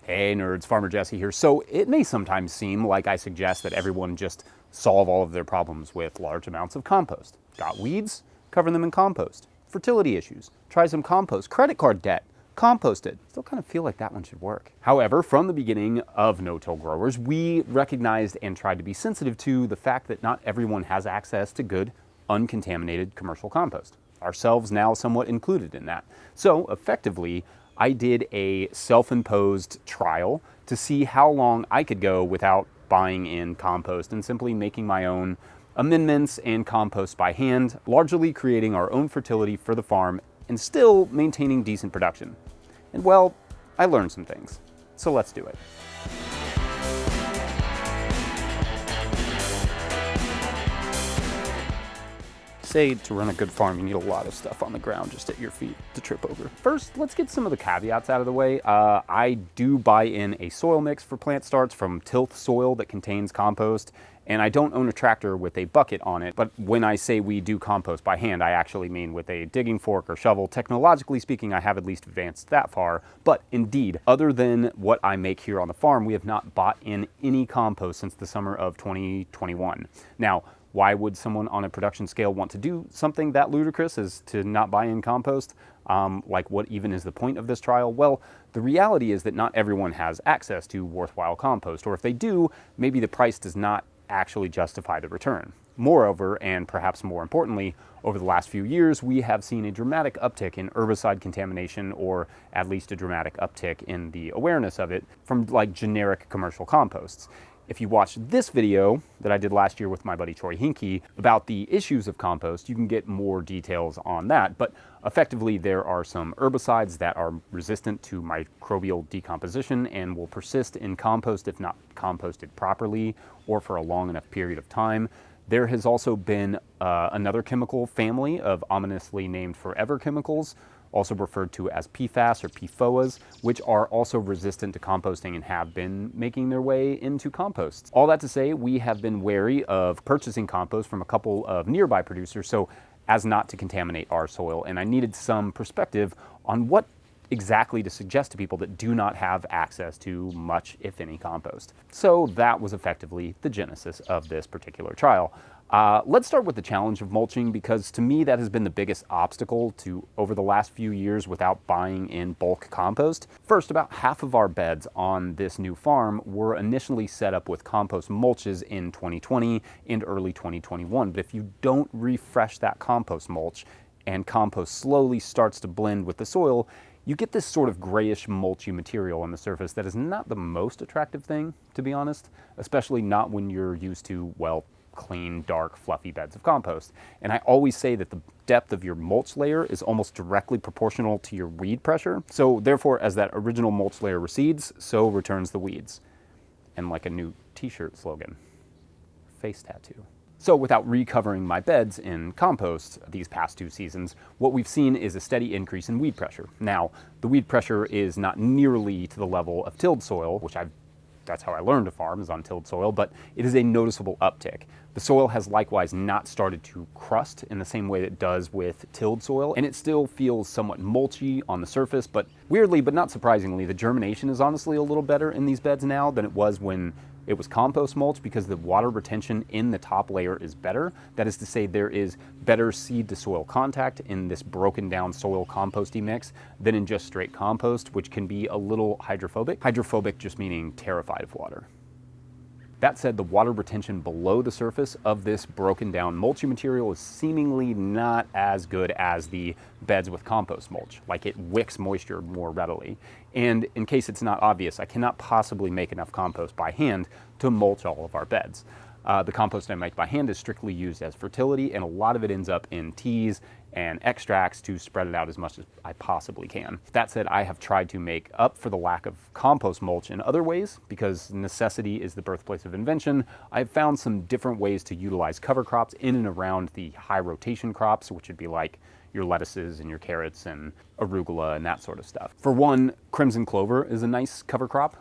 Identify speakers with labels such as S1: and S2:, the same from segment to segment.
S1: Hey nerds, Farmer Jesse here. So it may sometimes seem like I suggest that everyone just solve all of their problems with large amounts of compost. Got weeds? Cover them in compost. Fertility issues? Try some compost. Credit card debt? Compost it. Still kind of feel like that one should work. However, from the beginning of no-till growers, we recognized and tried to be sensitive to the fact that not everyone has access to good, uncontaminated commercial compost. Ourselves now somewhat included in that. So effectively, I did a self-imposed trial to see how long I could go without buying in compost and simply making my own amendments and compost by hand, largely creating our own fertility for the farm and still maintaining decent production. And well, I learned some things. So let's do it. Say to run a good farm, you need a lot of stuff on the ground just at your feet to trip over. First, let's get some of the caveats out of the way. I do buy in a soil mix for plant starts from Tilth soil that contains compost, and I don't own a tractor with a bucket on it. But when I say we do compost by hand, I actually mean with a digging fork or shovel. Technologically speaking, I have at least advanced that far. But indeed, other than what I make here on the farm, we have not bought in any compost since the summer of 2021. Now, why would someone on a production scale want to do something that ludicrous as to not buy in compost? Like what even is the point of this trial? Well, the reality is that not everyone has access to worthwhile compost, or if they do, maybe the price does not actually justify the return. Moreover, and perhaps more importantly, over the last few years, we have seen a dramatic uptick in herbicide contamination, or at least a dramatic uptick in the awareness of it from like generic commercial composts. If you watched this video that I did last year with my buddy Troy Hinkie about the issues of compost, you can get more details on that. But effectively, there are some herbicides that are resistant to microbial decomposition and will persist in compost if not composted properly or for a long enough period of time. There has also been another chemical family of ominously named forever chemicals, also referred to as PFAS or PFOAs, which are also resistant to composting and have been making their way into composts. All that to say, we have been wary of purchasing compost from a couple of nearby producers so as not to contaminate our soil, and I needed some perspective on what exactly to suggest to people that do not have access to much, if any, compost. So that was effectively the genesis of this particular trial. Let's start with the challenge of mulching, because to me that has been the biggest obstacle to over the last few years without buying in bulk compost. First, about half of our beds on this new farm were initially set up with compost mulches in 2020 and early 2021. But if you don't refresh that compost mulch and compost slowly starts to blend with the soil, you get this sort of grayish mulchy material on the surface that is not the most attractive thing, to be honest, especially not when you're used to, well, clean, dark, fluffy beds of compost. And I always say that the depth of your mulch layer is almost directly proportional to your weed pressure. So therefore, as that original mulch layer recedes, so returns the weeds. And like a new t-shirt slogan, face tattoo. So without recovering my beds in compost these past 2 seasons, what we've seen is a steady increase in weed pressure. Now, the weed pressure is not nearly to the level of tilled soil, which that's how I learned to farm, is on tilled soil, but it is a noticeable uptick. The soil has likewise not started to crust in the same way that it does with tilled soil, and it still feels somewhat mulchy on the surface, but weirdly, but not surprisingly, the germination is honestly a little better in these beds now than it was when it was compost mulch, because the water retention in the top layer is better. That is to say, there is better seed to soil contact in this broken down soil composty mix than in just straight compost, which can be a little hydrophobic. Hydrophobic just meaning terrified of water. That said, the water retention below the surface of this broken down mulchy material is seemingly not as good as the beds with compost mulch, like it wicks moisture more readily. And in case it's not obvious, I cannot possibly make enough compost by hand to mulch all of our beds. The compost I make by hand is strictly used as fertility, and a lot of it ends up in teas and extracts to spread it out as much as I possibly can. That said, I have tried to make up for the lack of compost mulch in other ways, because necessity is the birthplace of invention. I've found some different ways to utilize cover crops in and around the high rotation crops, which would be like your lettuces and your carrots and arugula and that sort of stuff. For one, crimson clover is a nice cover crop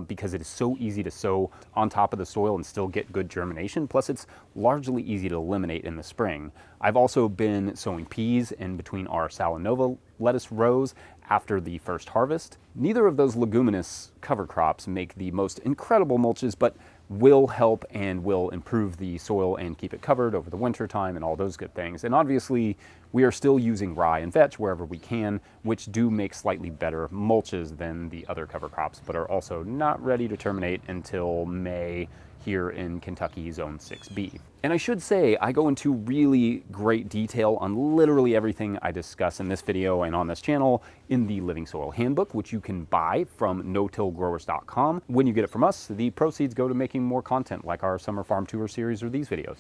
S1: because it is so easy to sow on top of the soil and still get good germination. Plus, it's largely easy to eliminate in the spring. I've also been sowing peas in between our Salanova lettuce rows after the first harvest. Neither of those leguminous cover crops make the most incredible mulches, but will help and will improve the soil and keep it covered over the winter time and all those good things. And obviously, we are still using rye and vetch wherever we can, which do make slightly better mulches than the other cover crops, but are also not ready to terminate until May here in Kentucky Zone 6B. And I should say, I go into really great detail on literally everything I discuss in this video and on this channel in the Living Soil Handbook, which you can buy from no-tillgrowers.com. When you get it from us, the proceeds go to making more content like our Summer Farm Tour series or these videos.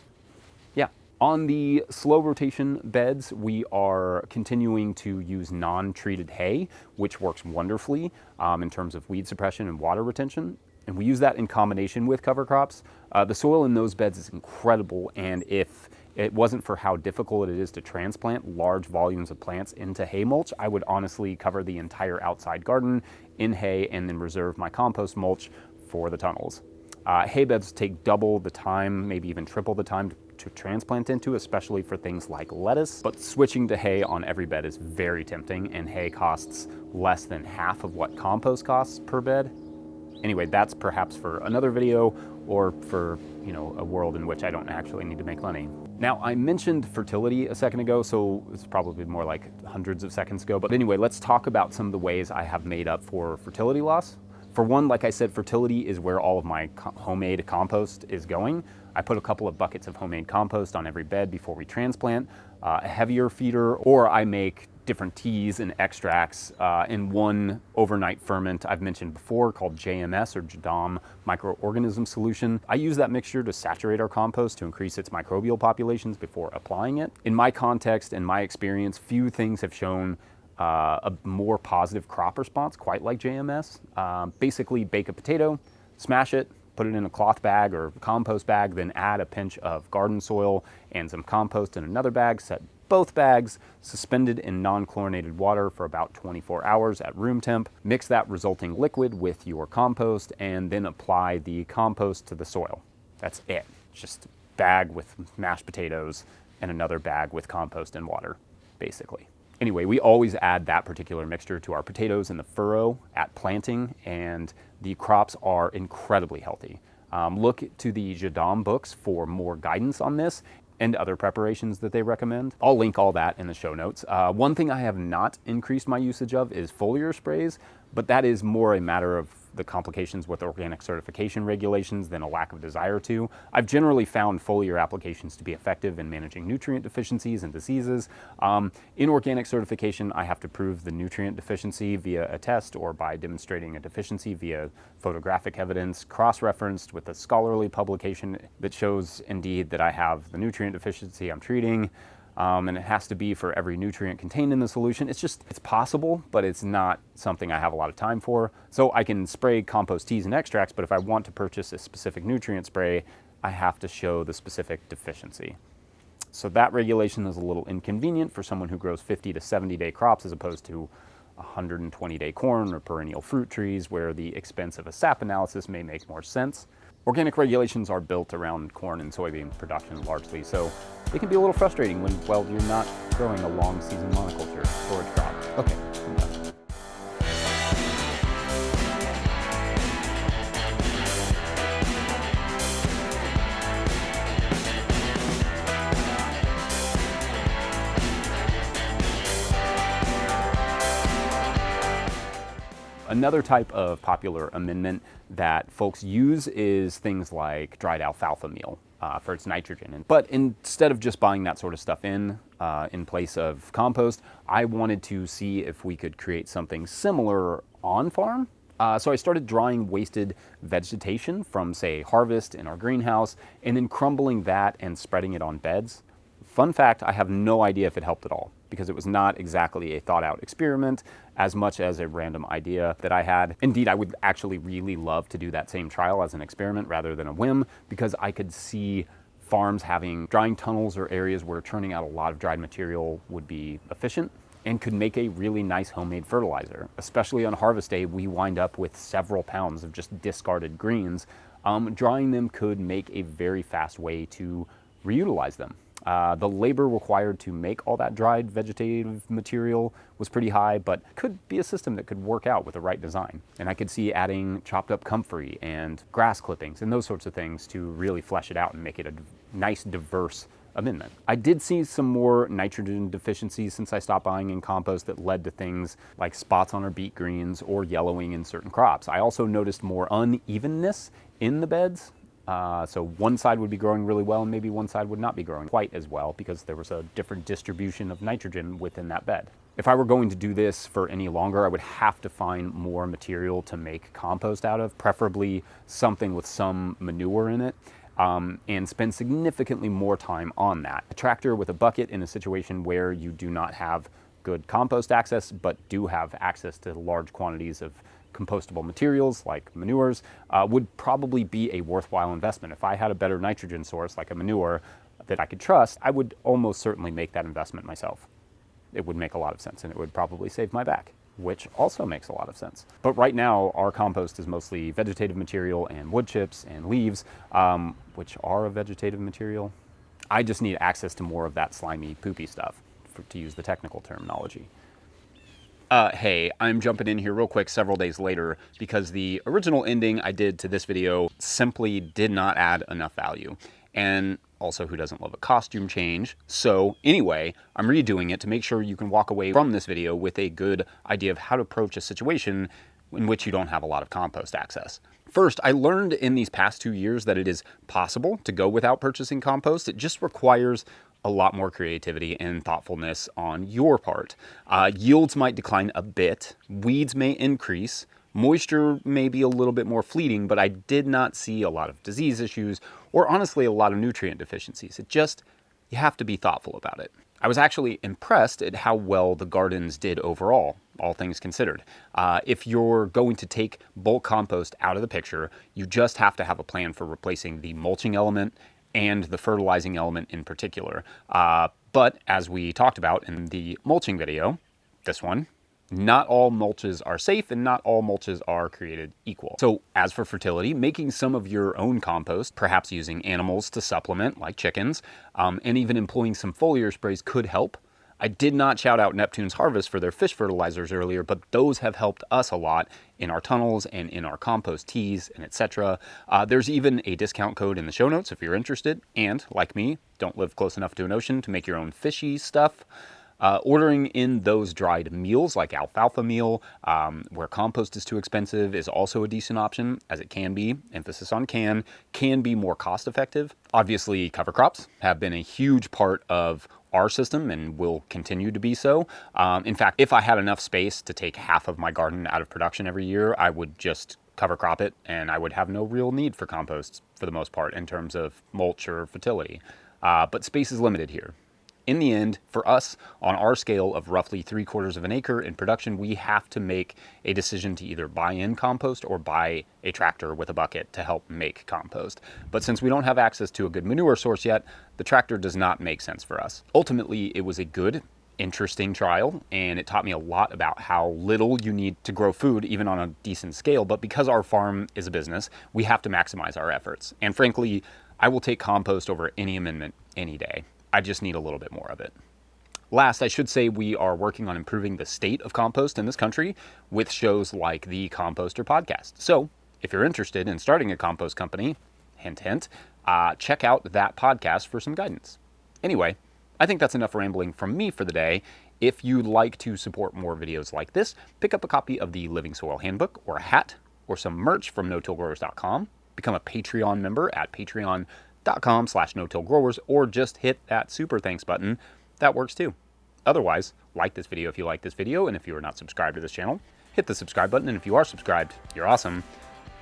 S1: Yeah. On the slow rotation beds, we are continuing to use non-treated hay, which works wonderfully in terms of weed suppression and water retention. And we use that in combination with cover crops. The soil in those beds is incredible, and if it wasn't for how difficult it is to transplant large volumes of plants into hay mulch, I would honestly cover the entire outside garden in hay and then reserve my compost mulch for the tunnels. Hay beds take double the time, maybe even triple the time to transplant into, especially for things like lettuce. But switching to hay on every bed is very tempting, and hay costs less than half of what compost costs per bed. Anyway, that's perhaps for another video or for, a world in which I don't actually need to make money. Now, I mentioned fertility a second ago, so it's probably more like hundreds of seconds ago. But anyway, let's talk about some of the ways I have made up for fertility loss. For one, like I said, fertility is where all of my homemade compost is going. I put a couple of buckets of homemade compost on every bed before we transplant, a heavier feeder, or I make different teas and extracts in one overnight ferment I've mentioned before called JMS or Jadam microorganism solution. I use that mixture to saturate our compost to increase its microbial populations before applying it. In my context and my experience, few things have shown a more positive crop response quite like JMS. Basically bake a potato, smash it, put it in a cloth bag or compost bag, then add a pinch of garden soil and some compost in another bag, set both bags suspended in non-chlorinated water for about 24 hours at room temp. Mix that resulting liquid with your compost and then apply the compost to the soil. That's it. Just a bag with mashed potatoes and another bag with compost and water, basically. Anyway, we always add that particular mixture to our potatoes in the furrow at planting, and the crops are incredibly healthy. Look to the Jadam books for more guidance on this and other preparations that they recommend. I'll link all that in the show notes. One thing I have not increased my usage of is foliar sprays, but that is more a matter of the complications with organic certification regulations than a lack of desire to. I've generally found foliar applications to be effective in managing nutrient deficiencies and diseases. In organic certification, I have to prove the nutrient deficiency via a test or by demonstrating a deficiency via photographic evidence, cross-referenced with a scholarly publication that shows indeed that I have the nutrient deficiency I'm treating. And it has to be for every nutrient contained in the solution. It's possible, but it's not something I have a lot of time for. So I can spray compost teas and extracts, but if I want to purchase a specific nutrient spray, I have to show the specific deficiency. So that regulation is a little inconvenient for someone who grows 50 to 70-day crops as opposed to 120-day corn or perennial fruit trees, where the expense of a sap analysis may make more sense. Organic regulations are built around corn and soybean production largely, so it can be a little frustrating when, well, you're not growing a long season monoculture storage crop. Okay, I'm done. Another type of popular amendment that folks use is things like dried alfalfa meal for its nitrogen. But instead of just buying that sort of stuff in place of compost, I wanted to see if we could create something similar on farm. So I started drying wasted vegetation from, say, harvest in our greenhouse, and then crumbling that and spreading it on beds. Fun fact, I have no idea if it helped at all, because it was not exactly a thought out experiment as much as a random idea that I had. Indeed, I would actually really love to do that same trial as an experiment rather than a whim, because I could see farms having drying tunnels or areas where churning out a lot of dried material would be efficient and could make a really nice homemade fertilizer. Especially on harvest day, we wind up with several pounds of just discarded greens. Drying them could make a very fast way to reutilize them. The labor required to make all that dried vegetative material was pretty high, but could be a system that could work out with the right design. And I could see adding chopped up comfrey and grass clippings and those sorts of things to really flesh it out and make it a nice, diverse amendment. I did see some more nitrogen deficiencies since I stopped buying in compost that led to things like spots on our beet greens or yellowing in certain crops. I also noticed more unevenness in the beds. So one side would be growing really well and maybe one side would not be growing quite as well because there was a different distribution of nitrogen within that bed. If I were going to do this for any longer, I would have to find more material to make compost out of, preferably something with some manure in it. And spend significantly more time on that. A tractor with a bucket in a situation where you do not have good compost access, but do have access to large quantities of compostable materials like manures, would probably be a worthwhile investment. If I had a better nitrogen source like a manure that I could trust, I would almost certainly make that investment myself. It would make a lot of sense and it would probably save my back, which also makes a lot of sense. But right now, our compost is mostly vegetative material and wood chips and leaves, which are a vegetative material. I just need access to more of that slimy, poopy stuff, to use the technical terminology. Hey, I'm jumping in here real quick several days later because the original ending I did to this video simply did not add enough value. And also, who doesn't love a costume change? So anyway, I'm redoing it to make sure you can walk away from this video with a good idea of how to approach a situation in which you don't have a lot of compost access. First, I learned in these past 2 years that it is possible to go without purchasing compost. It just requires a lot more creativity and thoughtfulness on your part. Yields might decline a bit, weeds may increase, moisture may be a little bit more fleeting, but I did not see a lot of disease issues or honestly a lot of nutrient deficiencies. You have to be thoughtful about it. I was actually impressed at how well the gardens did overall, all things considered. If you're going to take bulk compost out of the picture, you just have to have a plan for replacing the mulching element and the fertilizing element in particular. But as we talked about in the mulching video, this one, not all mulches are safe and not all mulches are created equal. So as for fertility, making some of your own compost, perhaps using animals to supplement like chickens, and even employing some foliar sprays could help. I did not shout out Neptune's Harvest for their fish fertilizers earlier, but those have helped us a lot in our tunnels and in our compost teas and etc. There's even a discount code in the show notes if you're interested. And like me, don't live close enough to an ocean to make your own fishy stuff. Ordering in those dried meals like alfalfa meal, where compost is too expensive, is also a decent option, as it can be, emphasis on can be more cost effective. Obviously, cover crops have been a huge part of our system and will continue to be so. In fact, if I had enough space to take half of my garden out of production every year, I would just cover crop it and I would have no real need for compost for the most part in terms of mulch or fertility. But space is limited here. In the end, for us, on our scale of roughly 3/4 of an acre in production, we have to make a decision to either buy in compost or buy a tractor with a bucket to help make compost. But since we don't have access to a good manure source yet, the tractor does not make sense for us. Ultimately, it was a good, interesting trial, and it taught me a lot about how little you need to grow food, even on a decent scale. But because our farm is a business, we have to maximize our efforts. And frankly, I will take compost over any amendment any day. I just need a little bit more of it. Last, I should say we are working on improving the state of compost in this country with shows like the Composter podcast. So if you're interested in starting a compost company, hint, hint, check out that podcast for some guidance. Anyway, I think that's enough rambling from me for the day. If you'd like to support more videos like this, pick up a copy of the Living Soil Handbook or a hat or some merch from no-tillgrowers.com. Become a Patreon member at patreon.com/no-tillgrowers or just hit that super thanks button. That works too. Otherwise, like this video if you like this video, and if you are not subscribed to this channel, hit the subscribe button, and if you are subscribed, you're awesome.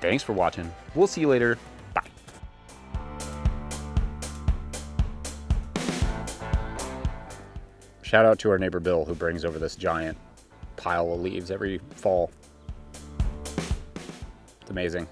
S1: Thanks for watching. We'll see you later. Bye. Shout out to our neighbor Bill, who brings over this giant pile of leaves every fall. It's amazing.